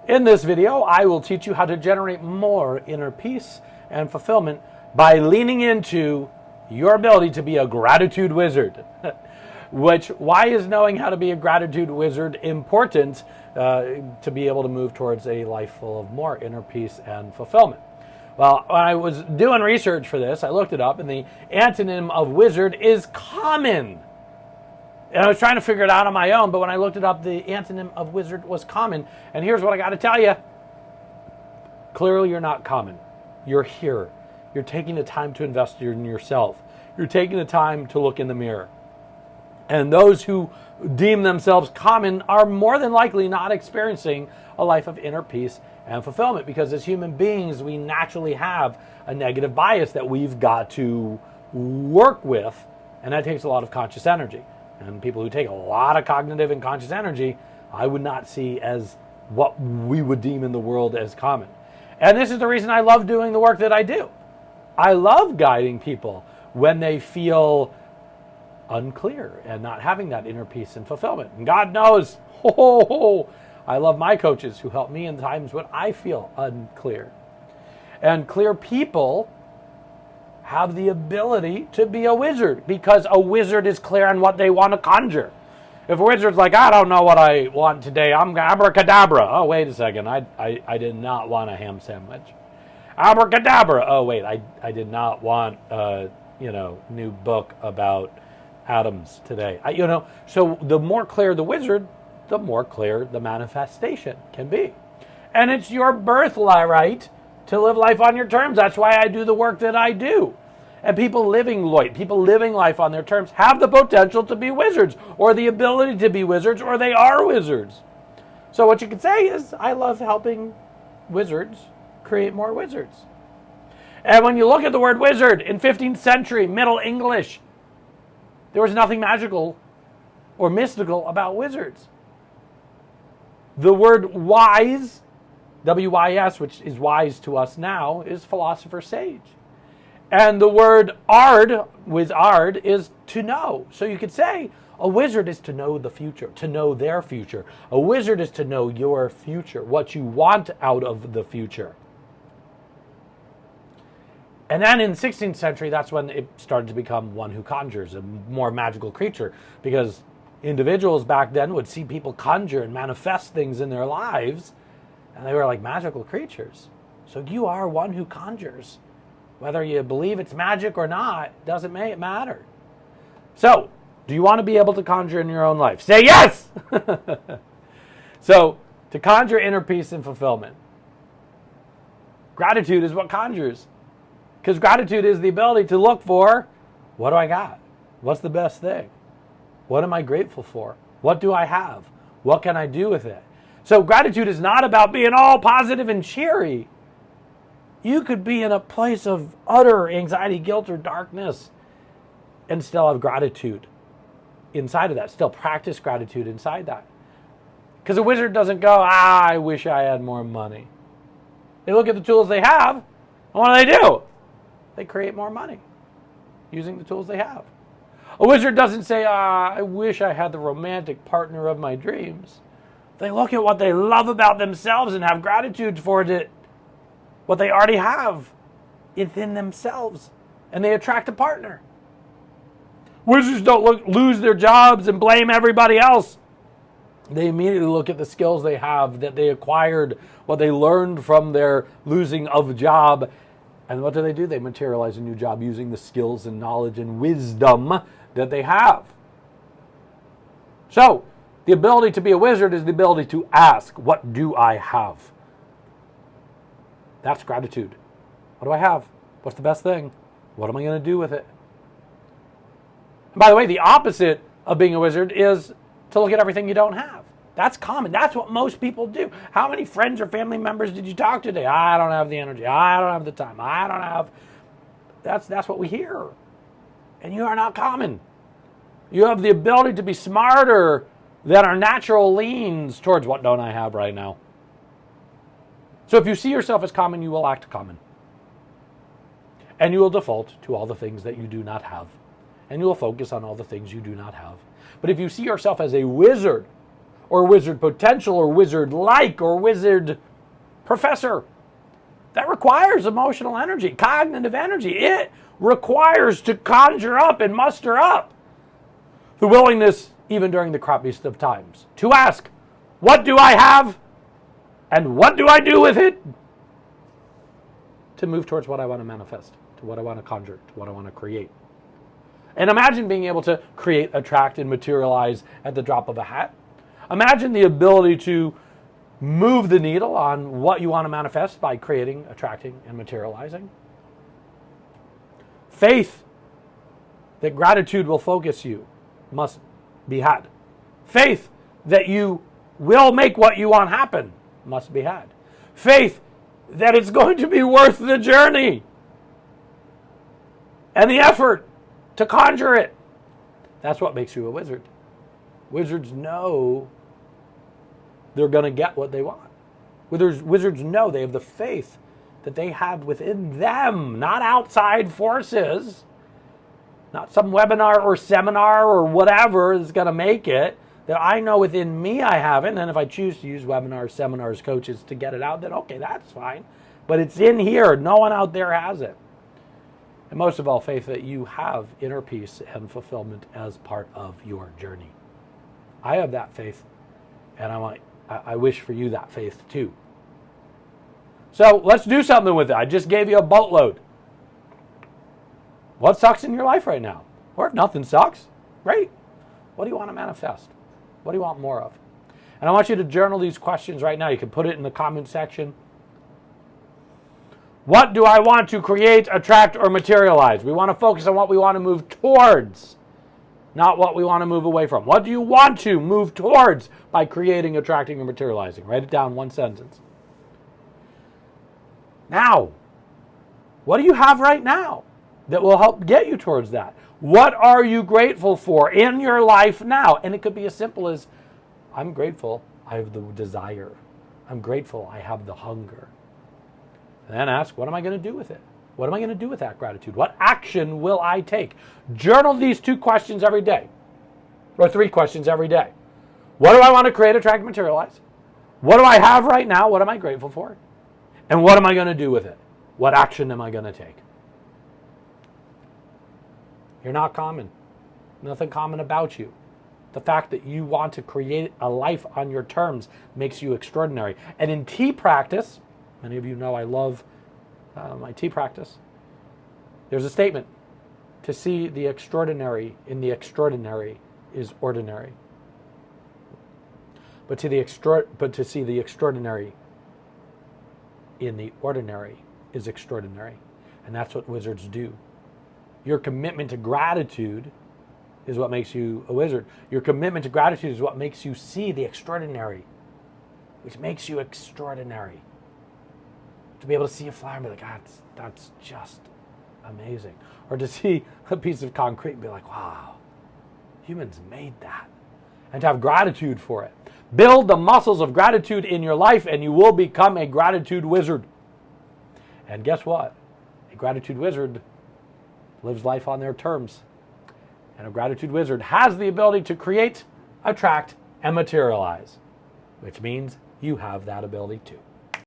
In this video, I will teach you how to generate more inner peace and fulfillment by leaning into your ability to be a gratitude wizard. Why is knowing how to be a gratitude wizard important to be able to move towards a life full of more inner peace and fulfillment? Well, when I was doing research for this, I looked it up, and the antonym of wizard is common. And I was trying to figure it out on my own, but when I looked it up, the antonym of wizard was common. And here's what I got to tell you. Clearly, you're not common. You're here. You're taking the time to invest in yourself. You're taking the time to look in the mirror. And those who deem themselves common are more than likely not experiencing a life of inner peace and fulfillment, because as human beings, we naturally have a negative bias that we've got to work with, and that takes a lot of conscious energy. And people who take a lot of cognitive and conscious energy, I would not see as what we would deem in the world as common. And this is the reason I love doing the work that I do. I love guiding people when they feel unclear and not having that inner peace and fulfillment. And God knows, I love my coaches who help me in times when I feel unclear. And clear people have the ability to be a wizard, because a wizard is clear on what they want to conjure. If a wizard's like, I don't know what I want today, I'm abracadabra. Oh, wait a second, I did not want a ham sandwich. Abracadabra. Oh, wait, I did not want a new book about atoms today. So the more clear the wizard, the more clear the manifestation can be. And it's your birthright to live life on your terms. That's why I do the work that I do. And people living life on their terms have the potential to be wizards, or the ability to be wizards, or they are wizards. So what you could say is, I love helping wizards create more wizards. And when you look at the word wizard in 15th century Middle English, there was nothing magical or mystical about wizards. The word wise, W-Y-S, which is wise to us now, is philosopher sage. And the word ard, wizard, is to know. So you could say a wizard is to know the future, to know their future. A wizard is to know your future, what you want out of the future. And then in the 16th century, that's when it started to become one who conjures, a more magical creature, because individuals back then would see people conjure and manifest things in their lives, and they were like magical creatures. So you are one who conjures. Whether you believe it's magic or not, doesn't matter. So, do you want to be able to conjure in your own life? Say yes! So, to conjure inner peace and fulfillment, gratitude is what conjures. Because gratitude is the ability to look for, what do I got? What's the best thing? What am I grateful for? What do I have? What can I do with it? So gratitude is not about being all positive and cheery. You could be in a place of utter anxiety, guilt, or darkness and still have gratitude inside of that. Still practice gratitude inside that. Because a wizard doesn't go, I wish I had more money. They look at the tools they have, and what do? They create more money using the tools they have. A wizard doesn't say, I wish I had the romantic partner of my dreams. They look at what they love about themselves and have gratitude for it, what they already have within themselves, and they attract a partner. Wizards don't lose their jobs and blame everybody else. They immediately look at the skills they have, that they acquired, what they learned from their losing of a job, and what do? They materialize a new job using the skills and knowledge and wisdom that they have. So, the ability to be a wizard is the ability to ask, what do I have? That's gratitude. What do I have? What's the best thing? What am I going to do with it? And by the way, the opposite of being a wizard is to look at everything you don't have. That's common. That's what most people do. How many friends or family members did you talk to today? I don't have the energy. I don't have the time. I don't have... That's what we hear. And you are not common. You have the ability to be smarter than our natural leans towards what don't I have right now. So if you see yourself as common, you will act common. And you will default to all the things that you do not have. And you will focus on all the things you do not have. But if you see yourself as a wizard, or wizard potential or wizard-like or wizard professor. That requires emotional energy, cognitive energy. It requires to conjure up and muster up the willingness, even during the crappiest of times, to ask, what do I have and what do I do with it? To move towards what I want to manifest, to what I want to conjure, to what I want to create. And imagine being able to create, attract, and materialize at the drop of a hat. Imagine the ability to move the needle on what you want to manifest by creating, attracting, and materializing. Faith that gratitude will focus you must be had. Faith that you will make what you want happen must be had. Faith that it's going to be worth the journey and the effort to conjure it. That's what makes you a wizard. Wizards know they're going to get what they want. Wizards know they have the faith that they have within them, not outside forces, not some webinar or seminar or whatever is going to make it. That I know within me I have it, and then if I choose to use webinars, seminars, coaches to get it out, then okay, that's fine. But it's in here. No one out there has it. And most of all, faith that you have inner peace and fulfillment as part of your journey. I have that faith, and I wish for you that faith too. So let's do something with it. I just gave you a boatload. What sucks in your life right now? Or if nothing sucks, great. What do you want to manifest? What do you want more of? And I want you to journal these questions right now. You can put it in the comment section. What do I want to create, attract, or materialize? We want to focus on what we want to move towards, not what we want to move away from. What do you want to move towards by creating, attracting, or materializing? Write it down, one sentence. Now, what do you have right now that will help get you towards that? What are you grateful for in your life now? And it could be as simple as, I'm grateful I have the desire. I'm grateful I have the hunger. And then ask, what am I going to do with it? What am I going to do with that gratitude? What action will I take? Journal these 2 questions every day, or 3 questions every day. What do I want to create, attract, materialize? What do I have right now? What am I grateful for? And what am I going to do with it? What action am I going to take? You're not common. Nothing common about you. The fact that you want to create a life on your terms makes you extraordinary. And in tea practice, many of you know I love my tea practice. There's a statement: to see the extraordinary in the extraordinary is ordinary. But to see the extraordinary in the ordinary is extraordinary. And that's what wizards do. Your commitment to gratitude is what makes you a wizard. Your commitment to gratitude is what makes you see the extraordinary, which makes you extraordinary. To be able to see a flower and be like, God, that's just amazing. Or to see a piece of concrete and be like, wow, humans made that. And to have gratitude for it. Build the muscles of gratitude in your life and you will become a gratitude wizard. And guess what? A gratitude wizard lives life on their terms. And a gratitude wizard has the ability to create, attract, and materialize, which means you have that ability too.